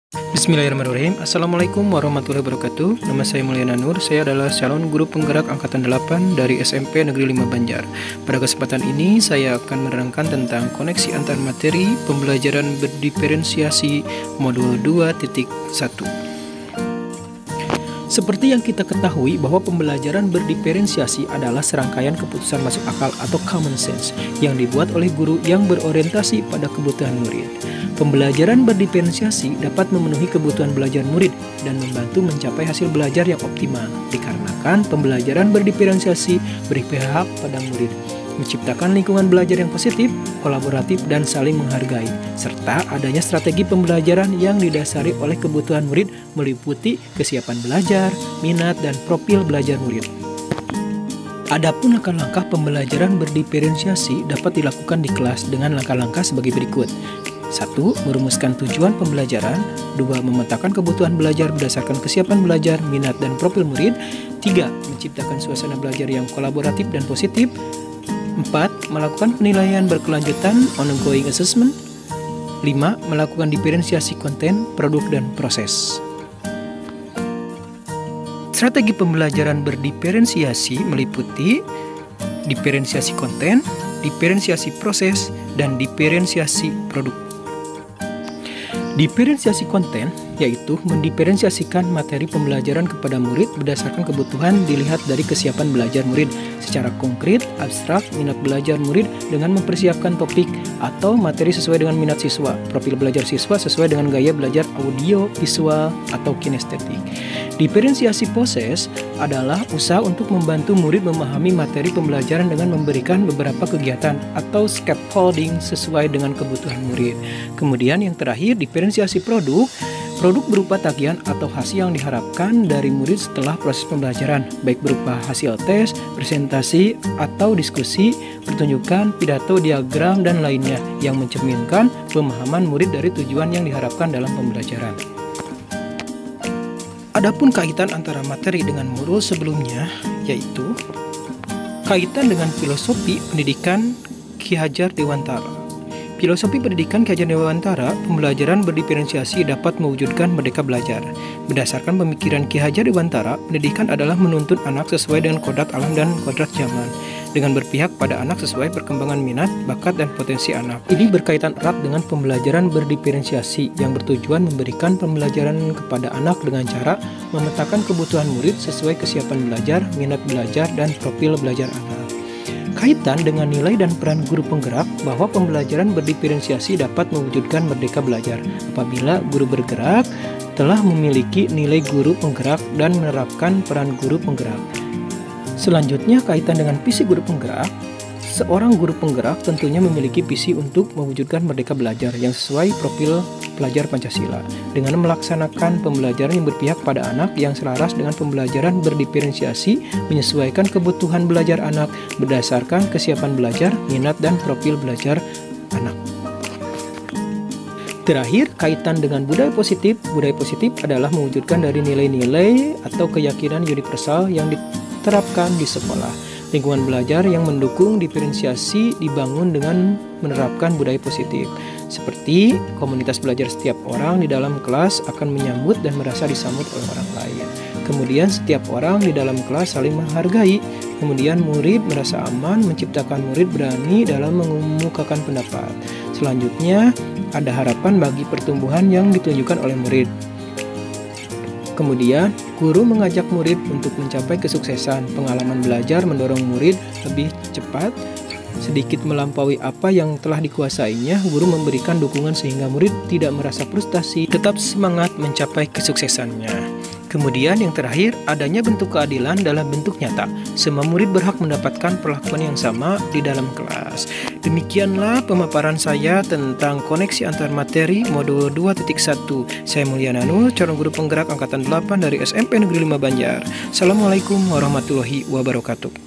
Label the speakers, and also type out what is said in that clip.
Speaker 1: Bismillahirrahmanirrahim. Assalamualaikum warahmatullahi wabarakatuh. Nama saya Mulyana Nur. Saya adalah calon guru penggerak angkatan 8 dari SMP Negeri 5 Banjar. Pada kesempatan ini saya akan menerangkan tentang koneksi antar materi pembelajaran berdiferensiasi modul 2.1. Seperti yang kita ketahui bahwa pembelajaran berdiferensiasi adalah serangkaian keputusan masuk akal atau common sense yang dibuat oleh guru yang berorientasi pada kebutuhan murid. Pembelajaran berdiferensiasi dapat memenuhi kebutuhan belajar murid dan membantu mencapai hasil belajar yang optimal, dikarenakan pembelajaran berdiferensiasi berpihak pada murid, menciptakan lingkungan belajar yang positif, kolaboratif, dan saling menghargai, serta adanya strategi pembelajaran yang didasari oleh kebutuhan murid meliputi kesiapan belajar, minat, dan profil belajar murid. Adapun langkah-langkah pembelajaran berdiferensiasi dapat dilakukan di kelas dengan langkah-langkah sebagai berikut. 1. Merumuskan tujuan pembelajaran. 2. Memetakan kebutuhan belajar berdasarkan kesiapan belajar, minat, dan profil murid. 3. Menciptakan suasana belajar yang kolaboratif dan positif. 4. Melakukan penilaian berkelanjutan ongoing assessment. 5. Melakukan diferensiasi konten, produk, dan proses. Strategi pembelajaran berdiferensiasi meliputi diferensiasi konten, diferensiasi proses, dan diferensiasi produk. Diferensiasi konten yaitu mendiferensiasikan materi pembelajaran kepada murid berdasarkan kebutuhan dilihat dari kesiapan belajar murid secara konkret, abstrak, minat belajar murid dengan mempersiapkan topik atau materi sesuai dengan minat siswa, profil belajar siswa sesuai dengan gaya belajar audio, visual, atau kinestetik. Diferensiasi proses adalah usaha untuk membantu murid memahami materi pembelajaran dengan memberikan beberapa kegiatan atau scaffolding sesuai dengan kebutuhan murid. Kemudian yang terakhir, diferensiasi produk. Produk berupa tagihan atau hasil yang diharapkan dari murid setelah proses pembelajaran, baik berupa hasil tes, presentasi, atau diskusi, pertunjukan, pidato, diagram, dan lainnya yang mencerminkan pemahaman murid dari tujuan yang diharapkan dalam pembelajaran. Adapun kaitan antara materi dengan modul sebelumnya, yaitu kaitan dengan filosofi pendidikan Ki Hajar Dewantara. Filosofi pendidikan Ki Hajar Dewantara, pembelajaran berdiferensiasi dapat mewujudkan merdeka belajar. Berdasarkan pemikiran Ki Hajar Dewantara, pendidikan adalah menuntun anak sesuai dengan kodrat alam dan kodrat zaman, dengan berpihak pada anak sesuai perkembangan minat, bakat, dan potensi anak. Ini berkaitan erat dengan pembelajaran berdiferensiasi yang bertujuan memberikan pembelajaran kepada anak dengan cara memetakan kebutuhan murid sesuai kesiapan belajar, minat belajar, dan profil belajar anak. Kaitan dengan nilai dan peran guru penggerak bahwa pembelajaran berdiferensiasi dapat mewujudkan merdeka belajar apabila guru bergerak telah memiliki nilai guru penggerak dan menerapkan peran guru penggerak. Selanjutnya, kaitan dengan visi guru penggerak. Seorang guru penggerak tentunya memiliki visi untuk mewujudkan merdeka belajar yang sesuai profil pelajar Pancasila dengan melaksanakan pembelajaran yang berpihak pada anak yang selaras dengan pembelajaran berdiferensiasi menyesuaikan kebutuhan belajar anak berdasarkan kesiapan belajar, minat, dan profil belajar anak. Terakhir, kaitan dengan budaya positif. Budaya positif adalah mewujudkan dari nilai-nilai atau keyakinan universal yang diterapkan di sekolah. Lingkungan belajar yang mendukung diferensiasi dibangun dengan menerapkan budaya positif. Seperti komunitas belajar, setiap orang di dalam kelas akan menyambut dan merasa disambut oleh orang lain. Kemudian setiap orang di dalam kelas saling menghargai. Kemudian murid merasa aman, menciptakan murid berani dalam mengemukakan pendapat. Selanjutnya ada harapan bagi pertumbuhan yang ditunjukkan oleh murid. Kemudian, guru mengajak murid untuk mencapai kesuksesan. Pengalaman belajar mendorong murid lebih cepat, sedikit melampaui apa yang telah dikuasainya. Guru memberikan dukungan sehingga murid tidak merasa frustasi, tetap semangat mencapai kesuksesannya. Kemudian yang terakhir, adanya bentuk keadilan dalam bentuk nyata. Semua murid berhak mendapatkan perlakuan yang sama di dalam kelas. Demikianlah pemaparan saya tentang koneksi antar materi modul 2.1. Saya Mulyana Nur, calon guru penggerak angkatan 8 dari SMP Negeri 5 Banjar. Assalamualaikum warahmatullahi wabarakatuh.